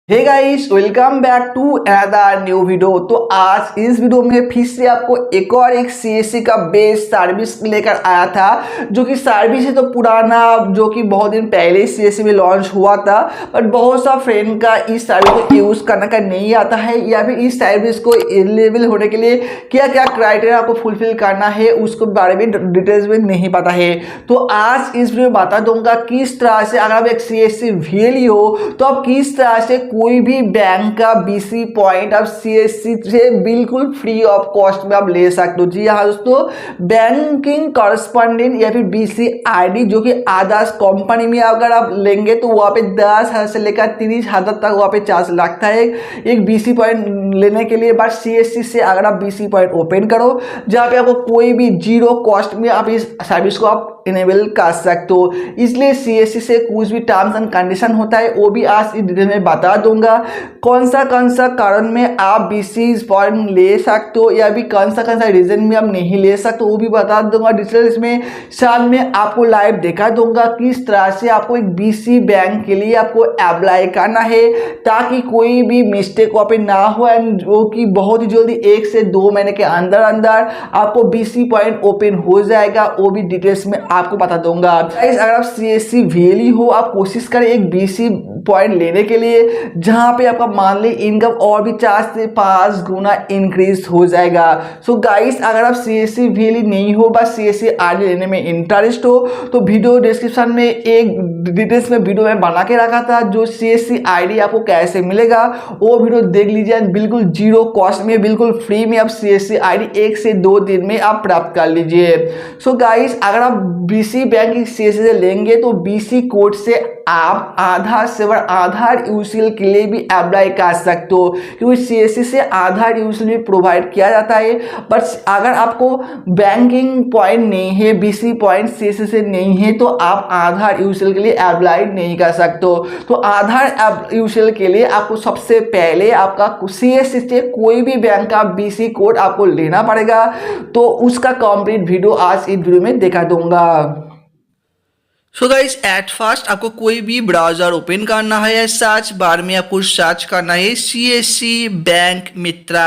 Hey guys, welcome back to another new video. तो आज इस वीडियो में फिर से आपको एक सीएससी का बेस्ट सर्विस लेकर आया था, जो कि सर्विस है तो पुराना, जो कि बहुत दिन पहले सीएससी में लॉन्च हुआ था। बट बहुत सा फ्रेंड का इस सर्विस को यूज़ करने का नहीं आता है, या फिर इस सर्विस को एलिजिबल होने के लिए क्या क्या क्राइटेरिया आपको फुलफिल करना है उसके बारे में डिटेल्स में नहीं पता है। तो आज इस वीडियो में बता दूंगा किस तरह से, अगर आप एक सीएससी वीएलई हो तो आप किस तरह से कोई भी बैंक का बीसी पॉइंट आप सीएससी से बिल्कुल फ्री ऑफ कॉस्ट में आप ले सकते हो। जी हाँ दोस्तों, बैंकिंग कॉरेस्पॉन्डेंट या फिर बीसी आईडी, जो कि आदर्श कंपनी में अगर आप लेंगे तो वहाँ पे 10,000 से लेकर 30,000 तक वहाँ पे चार्ज लगता है एक बीसी पॉइंट लेने के लिए। बट सीएससी से अगर आप बीसी पॉइंट ओपन करो, जहाँ पे आपको कोई भी जीरो कॉस्ट में आप इस सर्विस को आप इनेबल कर सकते हो। इसलिए सीएससी से कुछ भी टर्म्स एंड कंडीशन होता है वो भी आज इस डिटेल में बता दूंगा। कौन सा कारण में आप बीसी पॉइंट ले सकते हो, या भी कौन सा रीजन में आप नहीं ले सकते वो भी बता दूंगा डिटेल्स में। साथ में आपको लाइव दिखा दूंगा किस तरह से आपको एक बीसी बैंक के लिए आपको अप्लाई करना है, ताकि कोई भी मिस्टेक वहाँ पे ना हो, एंड जो कि बहुत ही जल्दी 1 से 2 महीने के अंदर अंदर आपको बीसी पॉइंट ओपन हो जाएगा, वो भी डिटेल्स में आपको बता दूंगा। अगर आप सीएससी वीएलई हो, आप कोशिश करें एक बीसी पॉइंट लेने के लिए जहां पे आपका मंथली इनकम और भी 4 से 5 गुना इंक्रीज हो जाएगा। सो गाइस, अगर आप सीएससी वीएलई नहीं हो, बस सीएससी आईडी लेने में इंटरेस्ट हो, तो वीडियो डिस्क्रिप्शन में एक डिटेल्स में वीडियो में बना के रखा था, जो सीएससी आईडी आपको कैसे मिलेगा वो वीडियो देख लीजिए। बिल्कुल जीरो कॉस्ट में, बिल्कुल फ्री में आप सीएससी आईडी 1 से 2 दिन में आप प्राप्त कर लीजिए। सो गाइस, अगर आप बीसी बैंक सीएससी से लेंगे तो बीसी कोड से आप आधार यूसीएल के लिए भी अप्लाई कर सकते हो, क्योंकि सीएससी से आधार यूसीएल भी प्रोवाइड किया जाता है। बट अगर आपको बैंकिंग पॉइंट नहीं है, बीसी पॉइंट सीएससी से नहीं है, तो आप आधार यूसीएल के लिए अप्लाई नहीं कर सकते हो। तो आधार यूसीएल के लिए आपको सबसे पहले आपका सीएससी से कोई भी बैंक का बीसी कोड आपको लेना पड़ेगा। तो उसका कंप्लीट वीडियो आज इस वीडियो में दिखा दूंगा। सो गाइस, एट फर्स्ट आपको कोई भी ब्राउजर ओपन करना है, या सर्च बार में आपको सर्च करना है सीएससी बैंक मित्रा।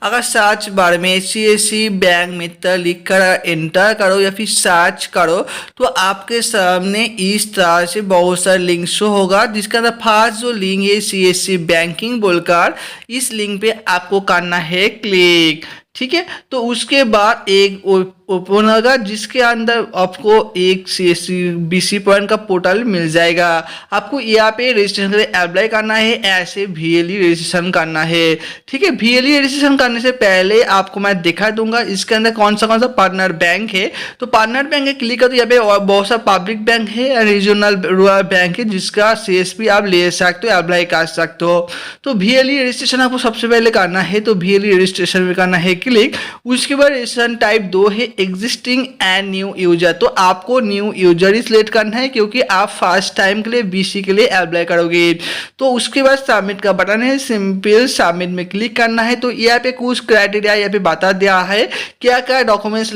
अगर सर्च बार में सीएससी बैंक मित्रा लिख कर एंटर करो या फिर सर्च करो, तो आपके सामने इस तरह से बहुत सारे लिंक शो होगा, जिसके अंदर फर्स्ट जो लिंक है सीएससी बैंकिंग बोलकर, इस लिंक पे आपको करना है क्लिक। ठीक है, तो उसके बाद एक ओपन होगा, जिसके अंदर आपको एक सीएससी बीसी पॉइंट का पोर्टल मिल जाएगा। आपको यहाँ पे रजिस्ट्रेशन के लिए अप्लाई करना है, ऐसे वीएलई रजिस्ट्रेशन करना है। ठीक है, वीएलई रजिस्ट्रेशन करने से पहले आपको मैं दिखा दूंगा इसके अंदर कौन सा पार्टनर बैंक है। तो पार्टनर बैंक है क्लिक करो, यहाँ पे बहुत सारा पब्लिक बैंक है, रीजनल रूरल बैंक है, जिसका सीएसपी आप ले सकते हो, अप्लाई कर सकते हो। तो वीएलई रजिस्ट्रेशन आपको सबसे पहले करना है, तो वीएलई रजिस्ट्रेशन में करना है क्लिक। उसके बाद रजिस्ट्रेशन टाइप 2 है एग्जिस्टिंग एंड न्यू यूजर। तो आपको न्यू यूजर ही सिलेक्ट करना है, क्योंकि आप फर्स्ट टाइम के लिए बीसी के लिए अप्लाई करोगे। तो उसके बाद सबमिट का बटन है, सिंपल सबमिट में क्लिक करना है। तो यहाँ पे कुछ क्राइटेरिया यहाँ पे बता दिया है, क्या क्या डॉक्यूमेंट्स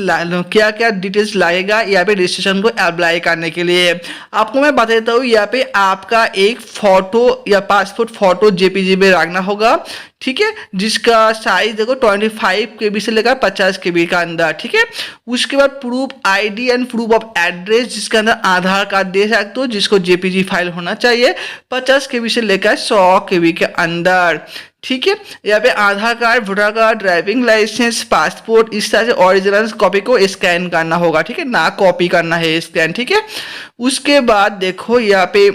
क्या क्या डिटेल्स लगेगा यहाँ पे रजिस्ट्रेशन को अप्लाई करने के लिए। आपको मैं बता देता हूँ, यहाँ पे आपका एक फोटो या पासपोर्ट फोटो जेपीजी में रखना होगा। ठीक है, जिसका साइज देखो 25 KB से लेकर 50 KB का अंदर। ठीक है, उसके बाद proof ID and proof of address, जिसके अंदर आधार कार्ड दे सकते हो, जिसको जेपीजी फाइल होना चाहिए 50 KB से लेकर 100 KB के अंदर। ठीक है, यहाँ पे Aadhaar card, voter card, driving licence, passport, इस तरह से ओरिजिनल कॉपी को स्कैन करना होगा। ठीक है, ना कॉपी करना है, स्कैन। ठीक है, उसके बाद देखो यहाँ पे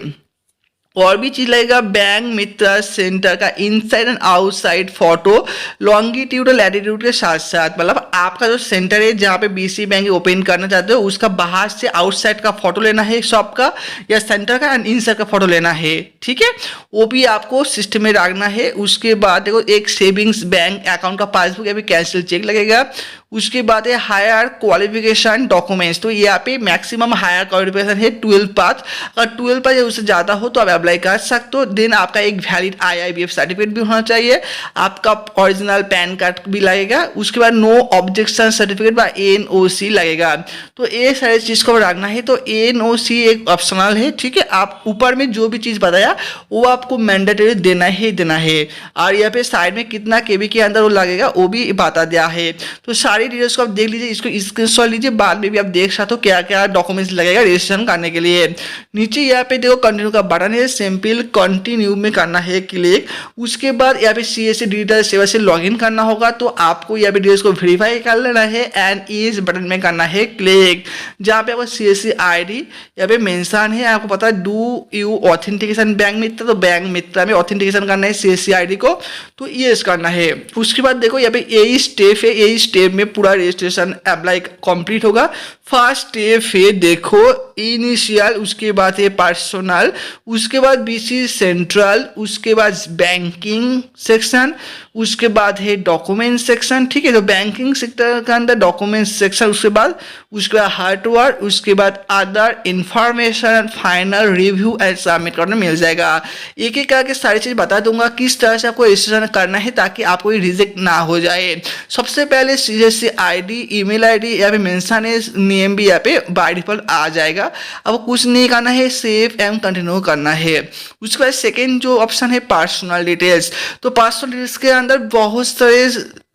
और भी चीज लगेगा, बैंक मित्र सेंटर का inside and outside photo, longitude और लैटिट्यूड के साथ साथ, मतलब आपका जो सेंटर है जहाँ पे बीसी बैंक ओपन करना चाहते हो, उसका बाहर से आउटसाइड का फोटो लेना है शॉप का या सेंटर का, एंड इनसाइड का फोटो लेना है। ठीक है, वो भी आपको सिस्टम में रखना है। उसके बाद देखो एक सेविंग्स बैंक अकाउंट का पासबुक या फिर कैंसिल चेक लगेगा। उसके बाद है हायर क्वालिफिकेशन डॉक्यूमेंट्स, तो यहाँ पे मैक्सिमम हायर क्वालिफिकेशन है 12 पास। अगर 12 पास या उससे ज़्यादा हो तो आप अप्लाई कर सकते हो। देन आपका एक वैलिड IIBF सर्टिफिकेट भी होना चाहिए, आपका ओरिजिनल पैन कार्ड भी लगेगा, उसके बाद नो ऑब्जेक्शन सर्टिफिकेट व NOC लगेगा। तो ये सारी चीज़ को रखना है। तो NOC एक ऑप्शनल है, ठीक है। आप ऊपर में जो भी चीज़ बताया वो आपको मैंडेटरी देना ही देना है। और यहाँ पे साइड में कितना KB के अंदर वो लगेगा वो भी बता दिया है। तो सारी डिटेल्स को आप देख लीजिए, इसको स्क्रीनशॉट लीजिए, बाद में भी आप देख सकते हो क्या क्या डॉक्यूमेंट्स लगेगा रजिस्ट्रेशन करने के लिए। नीचे यहाँ पे देखो कंटिन्यू का बटन है, सिंपल कंटिन्यू में करना है क्लिक। उसके बाद यहाँ पे CSC डिजिटल सेवा से लॉगिन करना होगा, तो आपको यहाँ पे डिटेल्स को वेरीफाई कर लेना है एंड इस बटन में करना है क्लिक, जहाँ पे आपको CSC ID यहाँ पे मेंशन है। आपको पता है डू यू ऑथेंटिकेशन बैंक मित्रा, तो बैंक मित्रा में ऑथेंटिकेशन करना है CSC ID को, तो ये करना है। उसके बाद देखो यहाँ पे यही स्टेप है, यही स्टेप में पूरा रजिस्ट्रेशन अप्लाई कंप्लीट होगा। फर्स्ट स्टेप है देखो इनिशियल, उसके बाद है पर्सनल, उसके बाद BC सेंट्रल, उसके बाद बैंकिंग सेक्शन, उसके बाद है डॉक्यूमेंट सेक्शन, ठीक है। तो बैंकिंग सेक्टर के अंदर डॉक्यूमेंट सेक्शन, उसके बाद हार्डवेयर, उसके बाद other information, final review and submit करना मिल जाएगा। एक एक करके सारी चीज़ बता दूंगा किस तरह से आपको रजिस्ट्रेशन करना है ताकि आपको रिजेक्ट ना हो जाए। सबसे पहले CSC ID, ईमेल ID यहाँ पे मेंशन है, नेम भी यहाँ पे बाय डिफॉल्ट आ जाएगा। अब कुछ नहीं करना है, सेव एंड कंटिन्यू करना है। उसके बाद सेकेंड जो ऑप्शन है पर्सनल डिटेल्स, तो पर्सनल डिटेल्स के अंदर बहुत सारे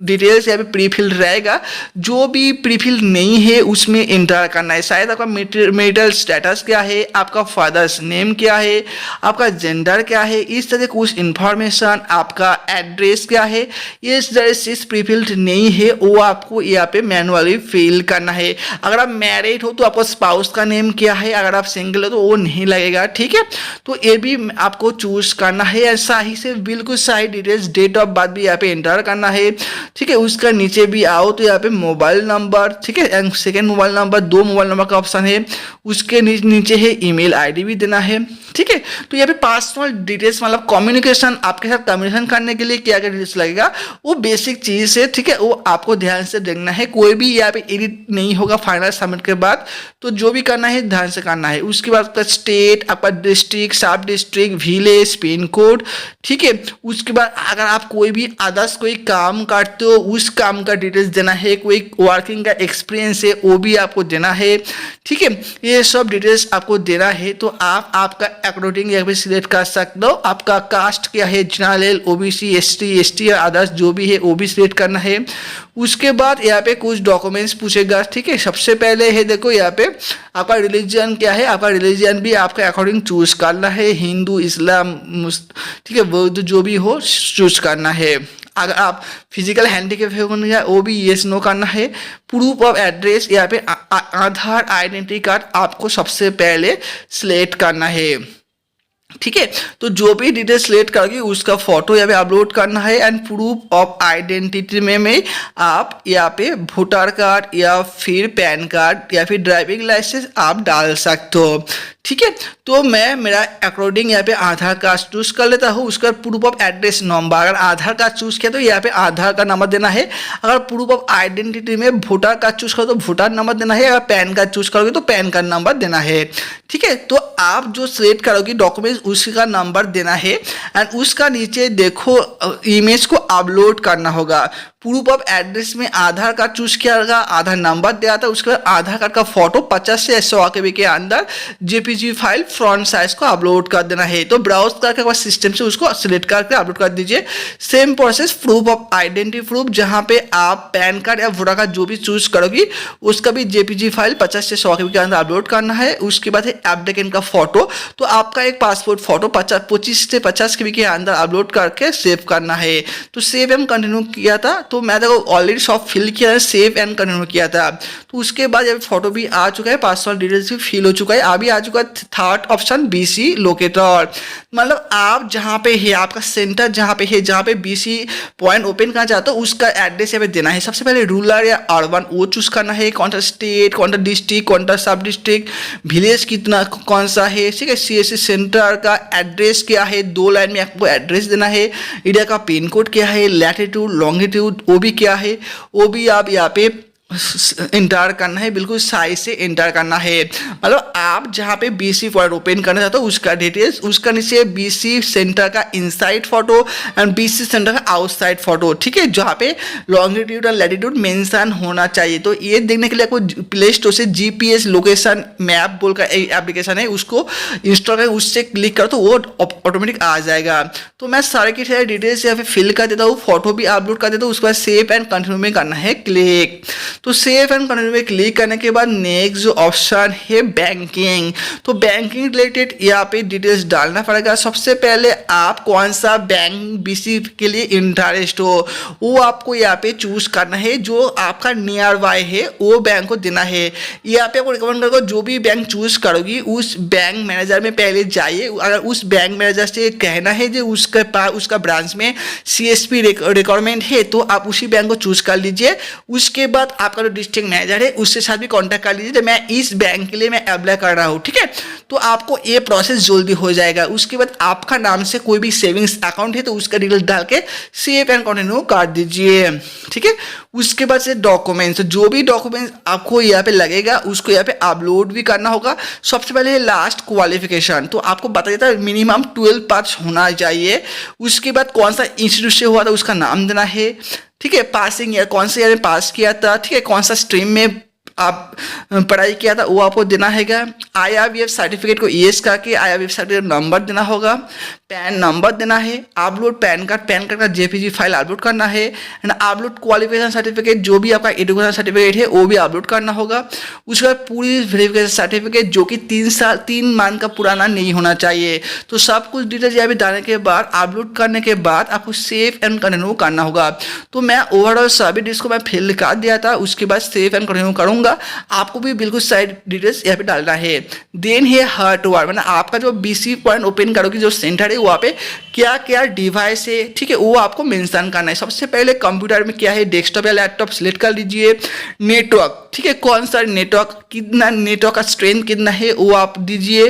डिटेल्स यहाँ पे प्री फिल्ड रहेगा, जो भी प्री फिल्ड नहीं है उसमें इंटर करना है। शायद आपका मेरिटल स्टेटस क्या है, आपका फादर्स नेम क्या है, आपका जेंडर क्या है, इस तरह कुछ इंफॉर्मेशन, आपका एड्रेस क्या है, ये इस प्री फिल्ड नहीं है वो आपको यहाँ पे मैनुअली फिल करना है। अगर आप मैरिड हो तो आपका स्पाउस का नेम क्या है, अगर आप सिंगल हो तो वो नहीं लगेगा, ठीक है। तो ये भी आपको चूज करना है, सही से बिल्कुल सही डिटेल्स, डेट ऑफ बर्थ भी यहाँ पे एंटर करना है, ठीक है। उसका नीचे भी आओ तो यहाँ पे मोबाइल नंबर, ठीक है, and second mobile number, 2 mobile number का ऑप्शन है। उसके नीचे है ईमेल ID भी देना है, ठीक है। तो यहाँ पे पर्सनल डिटेल्स मतलब कम्युनिकेशन, आपके साथ कम्युनिकेशन करने के लिए क्या क्या डिटेल्स लगेगा वो बेसिक चीज़ है, ठीक है। वो आपको ध्यान से देखना है, कोई भी यहाँ पे एडिट नहीं होगा फाइनल सबमिट के बाद। तो जो भी करना है ध्यान से करना है। उसके बाद आपका स्टेट, आपका डिस्ट्रिक्ट, सब डिस्ट्रिक्ट, विलेज, पिन कोड, ठीक है। उसके बाद अगर आप कोई भी अदर्स कोई काम करते हो उस काम का डिटेल्स देना है, कोई वर्किंग का एक्सपीरियंस है वो भी आपको देना है, ठीक है। ये सब डिटेल्स आपको देना है। तो आप आपका अकॉर्डिंग यहाँ पे सिलेक्ट कर सकते हो। आपका कास्ट क्या है, जनरल, OBC, ST या अदर्स जो भी है वो भी सिलेक्ट करना है। उसके बाद यहाँ पे कुछ डॉक्यूमेंट्स पूछेगा, ठीक है। सबसे पहले है देखो यहाँ पे आपका रिलीजन क्या है, आपका रिलीजन भी आपके अकॉर्डिंग चूज करना है, हिंदू, इस्लाम, ठीक है, बौद्ध जो भी हो चूज करना है। अगर आप फिजिकल हैंडीकैप है वो भी येस नो करना है। प्रूफ ऑफ एड्रेस यहाँ पे आधार आइडेंटिटी कार्ड आपको सबसे पहले सिलेक्ट करना है, ठीक है। तो जो भी डिटेल सिलेक्ट करोगे उसका फोटो यहाँ पे अपलोड करना है एंड प्रूफ ऑफ आइडेंटिटी में आप यहाँ पे वोटर कार्ड या फिर पैन कार्ड या फिर ड्राइविंग लाइसेंस आप डाल सकते हो, ठीक है। तो मैं मेरा अकॉर्डिंग यहाँ पे आधार कार्ड चूज कर लेता हूँ। उसका प्रूफ ऑफ एड्रेस नंबर, अगर आधार कार्ड चूज किया तो यहाँ पे आधार का नंबर देना है। अगर प्रूफ ऑफ आइडेंटिटी में वोटर कार्ड चूज करो तो वोटर नंबर देना है। अगर पैन कार्ड चूज करोगे तो पैन कार्ड नंबर देना है, ठीक है। तो आप जो सिलेक्ट करोगे डॉक्यूमेंट उसका नंबर देना है एंड उसका नीचे देखो इमेज को अपलोड करना होगा। प्रूफ ऑफ एड्रेस में आधार कार्ड चूज किया होगा, आधार नंबर दिया था, उसके बाद आधार कार्ड का फोटो 50 से 100 KB के अंदर JPG फाइल फ्रंट साइज को अपलोड कर देना है। तो ब्राउज करके बाद सिस्टम से उसको सिलेक्ट करके अपलोड कर दीजिए। Same process proof of identity proof, जहां पे आप पैन कार्ड या वोटर कार्ड जो भी चूज करोगी उसका भी JPG फाइल 50 से 100 KB के अंदर अपलोड करना है। उसके बाद है एप्लीकेंट का फोटो, तो आपका एक पासपोर्ट फोटो 25 से 50 KB के अंदर अपलोड करके सेव करना है। तो सेव एंड कंटिन्यू किया था, तो मैं देखो ऑलरेडी सब फिल किया है, सेव एंड कंटिन्यू किया था। तो उसके बाद जब फोटो भी आ चुका है, पर्सनल डिटेल्स भी फिल हो चुका है, अभी आ चुका है थर्ड ऑप्शन BC लोकेटर। मतलब आप जहाँ पे है, आपका सेंटर जहाँ पे है, जहाँ पे BC पॉइंट ओपन करना चाहते हो उसका एड्रेस यहाँ पे देना है। सबसे पहले रूरल या अर्बन वो चूज करना है, कौन सा स्टेट, कौन सा डिस्ट्रिक्ट, कौन सा सब डिस्ट्रिक्ट, विलेज कितना कौन सा है, ठीक है। CSC सेंटर का एड्रेस क्या है, 2 लाइन में आपको एड्रेस देना है। एरिया का पिन कोड क्या है, लैटिट्यूड लॉन्गिट्यूड वो भी क्या है, वो भी आप यहाँ पे इंटर करना है, बिल्कुल साइज से इंटर करना है। मतलब आप जहाँ पे बीसी पॉइंट ओपन करना चाहते हो उसका डिटेल्स, उसका नीचे बीसी सेंटर का inside photo and BC centre का आउटसाइड फोटो, ठीक है, जहाँ पे लॉन्गिट्यूड और लैटिट्यूड मेंशन होना चाहिए। तो ये देखने के लिए आपको प्ले स्टोर से जीपीएस लोकेशन मैप बोल का एप्लीकेशन है, उसको इंस्टॉल कर उससे क्लिक करो तो वो ऑटोमेटिक आ जाएगा। तो मैं सारे की सारी डिटेल्स यहाँ पे फिल कर देता हूँ, फोटो भी अपलोड कर देता हूँ, उसके बाद सेव एंड कंटिन्यू में करना है क्लिक। तो सेव एंड कंटिन्यू में क्लिक करने के बाद नेक्स्ट जो ऑप्शन है बैंकिंग, तो बैंकिंग रिलेटेड यहाँ पे डिटेल्स डालना पड़ेगा। सबसे पहले आप कौन सा बैंक बीसी के लिए इंटरेस्ट हो वो आपको यहाँ पे चूज करना है, जो आपका नियर बाय है वो बैंक को देना है। यहाँ पे आपको रिकमेंड करूँगा जो भी बैंक चूज करोगी उस बैंक मैनेजर में पहले जाइए। अगर उस बैंक मैनेजर से कहना है जो उसके पास उसका ब्रांच में सीएसपी रिक्वायरमेंट है तो आप उसी बैंक को चूज कर लीजिए। उसके बाद आपका जो डिस्ट्रिक्ट मैनेजर है उससे साथ भी कांटेक्ट कर लीजिए, मैं इस बैंक के लिए मैं अप्लाई कर रहा हूँ, ठीक है। तो आपको ये प्रोसेस जल्दी हो जाएगा। उसके बाद आपका नाम से कोई भी सेविंग्स अकाउंट है तो उसका डिटेल डाल के सेव एंड कंटिन्यू कर दीजिए, ठीक है। उसके बाद से डॉक्यूमेंट्स, जो भी डॉक्यूमेंट्स आपको यहाँ पे लगेगा उसको यहाँ पे अपलोड भी करना होगा। सबसे पहले लास्ट क्वालिफिकेशन, तो आपको बता देता है मिनिमम 12 पास होना चाहिए। उसके बाद कौन सा इंस्टीट्यूट से हुआ था उसका नाम देना है, ठीक है। पासिंग ईयर, कौन से ईयर में पास किया था, ठीक है। कौन सा स्ट्रीम में आप पढ़ाई किया था वो आपको देना हैगा। IRBF सर्टिफिकेट को येस करके IRBF सर्टिफिकेट नंबर देना होगा। पैन नंबर देना है। अपलोड पैन कार्ड का JPG फाइल अपलोड करना है। एंड अपलोड क्वालिफिकेशन सर्टिफिकेट, जो भी आपका एजुकेशन सर्टिफिकेट है वो भी अपलोड करना होगा। उसके बाद पूरी वेरिफिकेशन सर्टिफिकेट जो कि 3 मंथ का पुराना नहीं होना चाहिए। तो सब कुछ डिटेल्स यहाँ पे डालने के बाद अपलोड करने के बाद आपको सेव एंड कंटिन्यू करना होगा। तो मैं ओवरऑल सभी डिटेल्स को मैं फिल कर दिया था, उसके बाद सेव एंड कंटिन्यू करूँगा। आपको भी बिल्कुल सारी डिटेल्स यहाँ पे डालना है। देन है हार्डवेयर, मतलब आपका जो बीसी पॉइंट ओपन करोगे जो सेंटर है वहाँ पे क्या क्या डिवाइस है, ठीक है, वो आपको मेंशन करना है। सबसे पहले कंप्यूटर में क्या है, डेस्कटॉप या लैपटॉप सिलेक्ट कर लीजिए। नेटवर्क, ठीक है, कौन सा नेटवर्क, कितना नेटवर्क का स्ट्रेंथ कितना है वो आप दीजिए,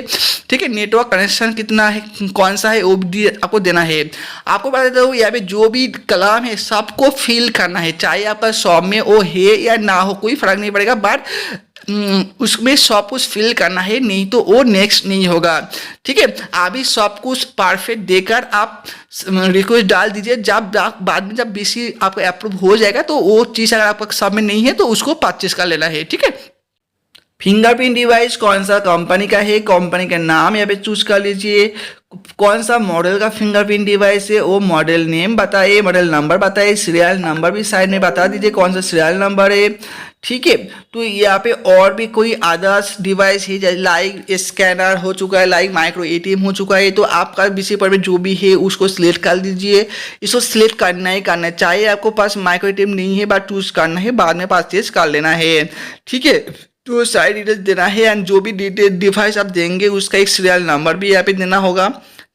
ठीक है। नेटवर्क कनेक्शन कितना है, कौन सा है वो आपको देना है। आपको बता देता हूँ यहाँ पे जो भी कलाम है सबको फिल करना है, चाहे आपका शॉप में वो है या ना हो कोई फर्क नहीं पड़ेगा, बट उसमें सब कुछ फिल करना है, नहीं तो वो नेक्स्ट नहीं होगा, ठीक है। अभी सब कुछ परफेक्ट देकर आप रिक्वेस्ट डाल दीजिए। जब बाद में जब बीसी आपका अप्रूव हो जाएगा तो वो चीज़ अगर आपका सब में नहीं है तो उसको परचेस कर लेना है, ठीक है। फिंगरप्रिंट डिवाइस कौन सा कंपनी का है, कंपनी का नाम यहाँ पे चूज कर लीजिए। कौन सा मॉडल का फिंगरप्रिंट डिवाइस है वो मॉडल नेम बताइए, मॉडल नंबर बताइए, सीरियल नंबर भी साइड में बता दीजिए कौन सा सीरियल नंबर है, ठीक है। तो यहाँ पे और भी कोई अदर्स डिवाइस है जैसे लाइक स्कैनर हो चुका है, लाइक माइक्रो ATM हो चुका है, तो आपका बीसी पर में जो भी है उसको सिलेक्ट कर दीजिए। इसको सिलेक्ट करना ही करना है, चाहे आपको पास माइक्रो ATM नहीं है बट चूज करना है, बाद में परचेज कर लेना है, ठीक है। तो सारी डिटेल्स देना है एंड जो भी डिवाइस आप देंगे उसका एक सीरियल नंबर भी यहाँ पे देना होगा,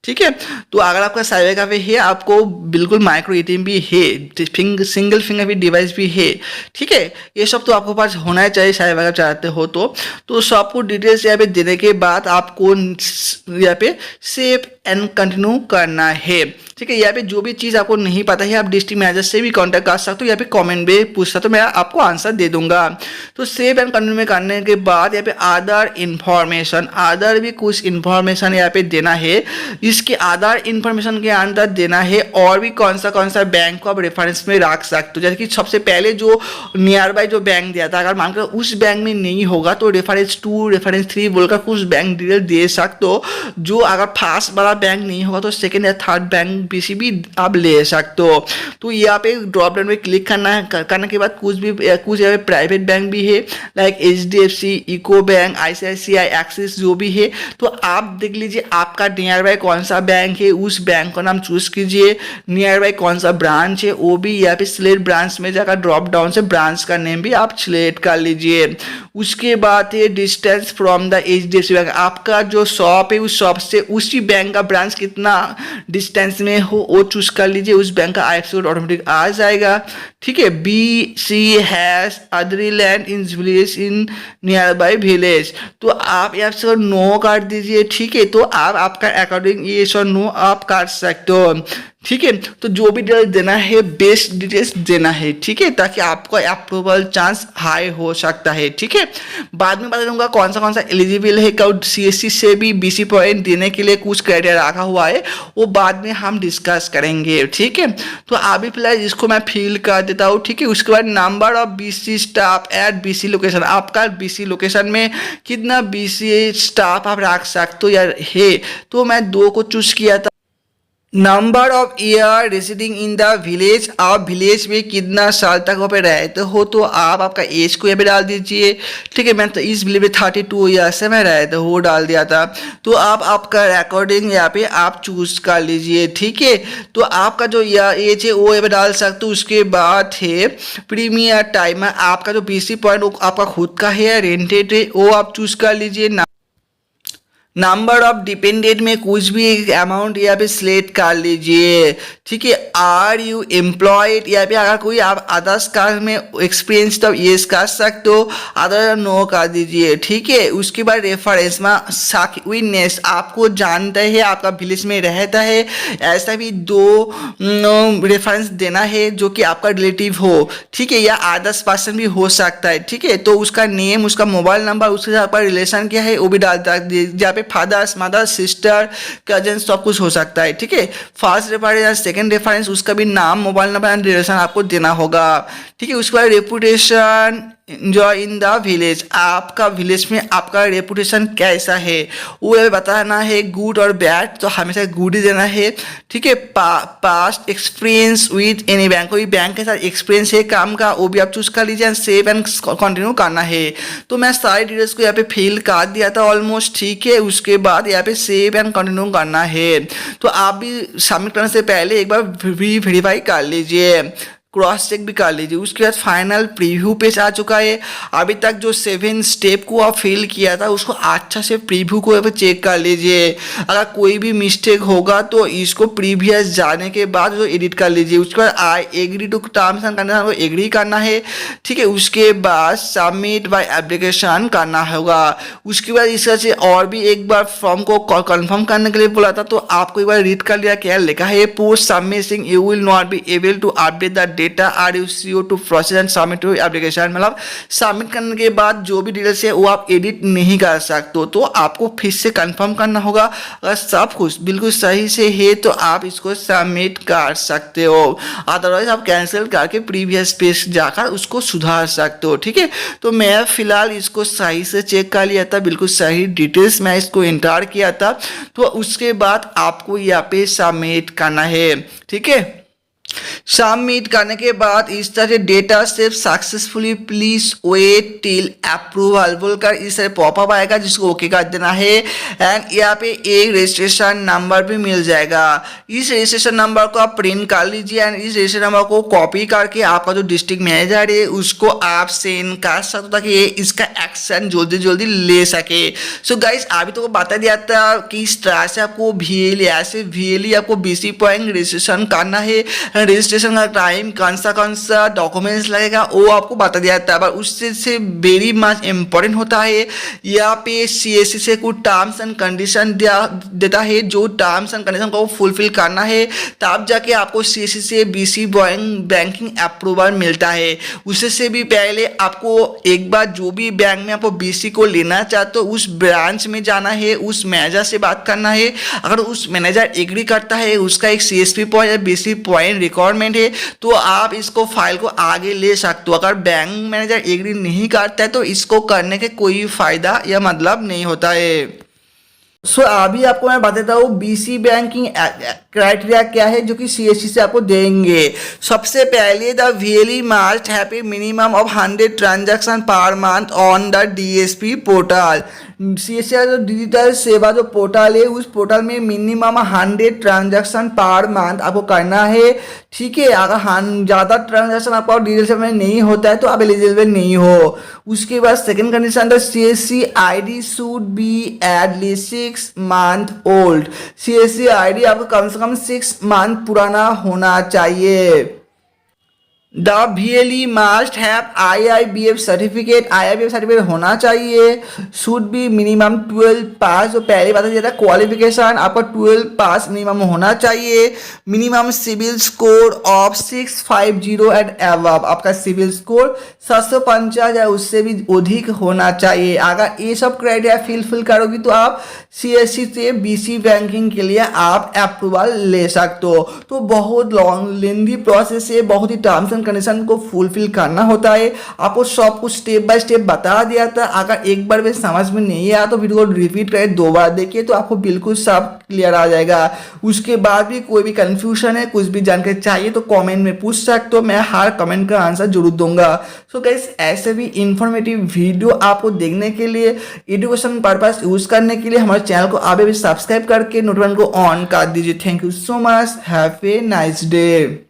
ठीक है। तो अगर आपका साइबर कैफे है, आपको बिल्कुल माइक्रो ATM भी है, सिंगल फिंगरप्रिंट डिवाइस भी है, ठीक है। ये सब तो आपके पास होना ही चाहिए साइबर कैफे चाहते हो तो सब कुछ डिटेल्स यहाँ पे देने के बाद आपको यहाँ पे सेव एंड कंटिन्यू करना है, ठीक है। यहाँ पे जो भी चीज़ आपको नहीं पता है आप डिस्ट्रिक्ट मैनेजर से भी कांटेक्ट कर सकते हो, यहाँ पे कमेंट में पूछ सकते हो, मैं आपको आंसर दे दूंगा। तो सेव एंड कंटिन्यू में करने के बाद यहाँ पे अदर इन्फॉर्मेशन, अदर भी कुछ इन्फॉर्मेशन यहाँ पे देना है। इसके आधार इन्फॉर्मेशन के अंदर देना है और भी कौन सा बैंक को आप रेफरेंस में रख सकते हो। जैसे कि सबसे पहले जो नियर बाय जो बैंक दिया था, अगर मानकर उस बैंक में नहीं होगा तो रेफरेंस 2 रेफरेंस 3 बोलकर कुछ बैंक डिटेल दे सकते हो। जो अगर फर्स्ट वाला बैंक नहीं होगा तो सेकेंड या थर्ड बैंक बीसी भी आप ले सकते हो। तो यहाँ पे ड्रॉप डाउन में क्लिक करना है, करने के बाद कुछ यहाँ पे प्राइवेट बैंक भी है like HDFC, eco bank, ICICI, Axis जो भी है। तो आप देख लीजिए आपका नियर बाय कौन सा बैंक है, उस बैंक का नाम चूज कीजिए। नियर बाय कौन सा ब्रांच है वो भी यहाँ पे सिलेक्ट ब्रांच में जाकर ड्रॉप डाउन से ब्रांच का नेम भी आप सिलेक्ट कर लीजिए। उसके बाद है distance from the HDFC bank, आपका जो शॉप है उस शॉप से उसी बैंक का ब्रांच कितना डिस्टेंस में हो वो चूज कर लीजिए, उस बैंक का IFSC कोड ऑटोमेटिक आ जाएगा, ठीक है। BC has other land in village in nearby village, तो आप यहाँ से नो कर दीजिए, ठीक है। तो आप आपका अकॉर्डिंग ये सब नो आप कर सकते हो, ठीक है। तो जो भी डिटेल्स देना है बेस्ट डिटेल्स देना है, ठीक है, ताकि आपका अप्रूवल चांस हाई हो सकता है, ठीक है। बाद में बता दूंगा कौन सा एलिजिबल है, कब सीएससी से भी बीसी पॉइंट देने के लिए कुछ क्राइटेरिया रखा हुआ है, वो बाद में हम डिस्कस करेंगे, ठीक है। तो अभी फिलहाल इसको मैं फिल कर देता हूँ, ठीक है। उसके बाद number of BC staff at BC location, आपका बीसी लोकेशन में कितना बीसी स्टाफ आप रख सकते हो यार है, तो मैं 2 को चूज किया था। Number of year residing in the village, आप विलेज में कितना साल तक वहाँ पे रहते हो, तो आप आपका एज को यहाँ पे डाल दीजिए, ठीक है। मैं तो इस विलेज में 32 ईयर से मैं रहता हूँ वो डाल दिया था, तो आप आपका अकॉर्डिंग यहाँ पे आप चूज कर लीजिए, ठीक है। तो आपका जो एज है वो यहाँ पे डाल सकते हो। उसके बाद है प्रीमियर टाइम, आपका जो बीसी पॉइंट वो आपका खुद का है, रेंटेड है, वो आप चूज कर लीजिए। नंबर ऑफ डिपेंडेंट में कुछ भी एक अमाउंट यहाँ पे सिलेक्ट कर लीजिए, ठीक है। आर यू एम्प्लॉयड, यहाँ पे अगर कोई आप अदर्स कास्ट में एक्सपीरियंस तो येस कर सकते हो, अदर नो कर दीजिए, ठीक है। उसके बाद रेफरेंस में विटनेस, आपको जानता है आपका विलेज में रहता है, ऐसा भी 2 रेफरेंस देना है जो कि आपका रिलेटिव हो, ठीक है, या अदर्स पर्सन भी हो सकता है, ठीक है। तो उसका नेम, उसका मोबाइल नंबर, उसके साथ आपका रिलेशन क्या है वो भी डालता है, जहाँ पे फादर्स मदर सिस्टर कजन सब कुछ हो सकता है, ठीक है। फर्स्ट रेफरेंस या सेकंड रेफरेंस उसका भी नाम मोबाइल नंबर एंड रिलेशन आपको देना होगा, ठीक है। उसके बाद रेपुटेशन जो इन द विलेज, आपका विलेज में आपका रेपुटेशन कैसा है वो बताना है, गुड और बैड, तो हमेशा गुड ही देना है, ठीक है। Past experience with any bank, कोई बैंक के साथ एक्सपीरियंस है काम का वो भी आप चूज कर लीजिए, सेव एंड कंटिन्यू करना है। तो मैं सारी डिटेल्स को यहाँ पे फिल कर दिया था ऑलमोस्ट, ठीक है। उसके बाद यहाँ पे सेव एंड कंटिन्यू करना है, तो आप भी सबमिट करने से पहले एक बार वेरीफाई कर लीजिए, क्रॉस चेक भी कर लीजिए। उसके बाद फाइनल प्रीव्यू पेज आ चुका है। अभी तक जो 7 स्टेप को आप फिल किया था उसको अच्छा से प्रीव्यू को चेक कर लीजिए, अगर कोई भी मिस्टेक होगा तो इसको प्रीवियस जाने के बाद जो एडिट कर लीजिए। उसके बाद I agree to terms and condition को एग्री करना है, ठीक है। उसके बाद सबमिट बाय एप्लीकेशन करना होगा। उसके बाद इस तरह से और भी एक बार फॉर्म को कंफर्म करने के लिए बोला था, तो आपको एक बार रीड कर लिया क्या लिखा है, post submitting you will not be able to update the data are you see o to process and submit to application, मतलब सबमिट करने के बाद जो भी डिटेल्स है वो आप एडिट नहीं कर सकते हो, तो आपको फिर से कंफर्म करना होगा। अगर सब कुछ बिल्कुल सही से है तो आप इसको सबमिट कर सकते हो, अदरवाइज आप कैंसिल करके प्रीवियस पेज जाकर उसको सुधार सकते हो, ठीक है। तो मैं फिलहाल इसको सही से चेक कर लिया था, बिल्कुल सही डिटेल्स मैं इसको एंटर किया था, तो उसके बाद आपको यहाँ पे सबमिट करना है, ठीक है। सबमिट करने के बाद इस तरह से data save successfully please wait till approval बोलकर इस तरह पॉपअप आएगा, जिसको ओके कर देना है। एंड यहाँ पे एक रजिस्ट्रेशन नंबर भी मिल जाएगा, इस रजिस्ट्रेशन नंबर को आप प्रिंट कर लीजिए एंड इस रजिस्ट्रेशन नंबर को कॉपी करके आपका जो डिस्ट्रिक्ट मैनेजर है उसको आप सेंड कर सकते हो, ताकि ये इसका एक्शन जल्दी जल्दी ले सके। सो गाइस अभी तो बता दिया था कि इस तरह से आपको VLE ऐसे VLE आपको BC पॉइंट रजिस्ट्रेशन करना है, रजिस्ट्रेशन का टाइम कौन सा डॉक्यूमेंट्स लगेगा वो आपको बता दिया था, पर उससे वेरी मच इम्पोर्टेंट होता है यहाँ पे CSC से कुछ टर्म्स एंड कंडीशन देता है, जो टर्म्स एंड कंडीशन को फुलफिल करना है तब जाके आपको CSC से BC बैंकिंग अप्रूवल मिलता है। उससे भी पहले आपको एक बार जो भी बैंक में आपको BC को लेना चाहते हो उस ब्रांच में जाना है, उस मैनेजर से बात करना है। अगर उस मैनेजर एग्री करता है, उसका एक CSP पॉइंट या BC पॉइंट रिक्वायरमेंट है, तो आप इसको फाइल को आगे ले सकते हो। अगर बैंक मैनेजर एग्री नहीं करता है तो इसको करने के कोई फायदा या मतलब नहीं होता है। सो अभी आपको मैं बताता हूँ BC बैंकिंग क्राइटेरिया क्या है जो कि CSC से आपको देंगे। सबसे पहले the VLE must have a minimum of 100 transaction per month on the DSP portal. CSC का जो डिजिटल सेवा जो पोर्टल है उस पोर्टल में मिनिमम 100 ट्रांजैक्शन पर मंथ आपको करना है, ठीक है। अगर ज़्यादा ट्रांजैक्शन आपका डिजिटल सेवा में नहीं होता है तो आप एलिजिबल नहीं हो। उसके बाद second condition the CSC ID should be at least 6 month old. CSC ID आपको कम से कम 6 मंथ पुराना होना चाहिए। The VLE must have IIBF certificate. IIBF certificate होना चाहिए। शुड बी मिनिमम 12 पास। जो पहली बात है क्वालिफिकेशन आपका 12 पास मिनिमम होना चाहिए। Minimum CIBIL score of 650 and above. आपका सिविल स्कोर 750 या उससे भी अधिक होना चाहिए। अगर ये सब क्राइटेरिया फिलफिल करोगी तो आप CSC से BC बैंकिंग के लिए आप अप्रूवल ले सकते हो। तो बहुत लॉन्ग लेंदी प्रोसेस है, बहुत ही टर्म्स एंड कंडीशन को फुलफिल करना होता है। आपको सब कुछ स्टेप बाय स्टेप बता दिया था। अगर एक बार भी समझ में नहीं आया तो वीडियो को रिपीट करें, 2 बार देखिए तो आपको बिल्कुल सब क्लियर आ जाएगा। उसके बाद भी कोई भी कंफ्यूजन है, कुछ भी जानकारी चाहिए तो कमेंट में पूछ सकते हो, मैं हर कमेंट का आंसर जरूर दूंगा। सो गाइस ऐसे भी इंफॉर्मेटिव वीडियो आपको देखने के लिए, एजुकेशन पर्पस यूज करने के लिए हमारे चैनल को अभी भी सब्सक्राइब करके नोटिफिकेशन को ऑन कर दीजिए। Thank you so much, have a nice day.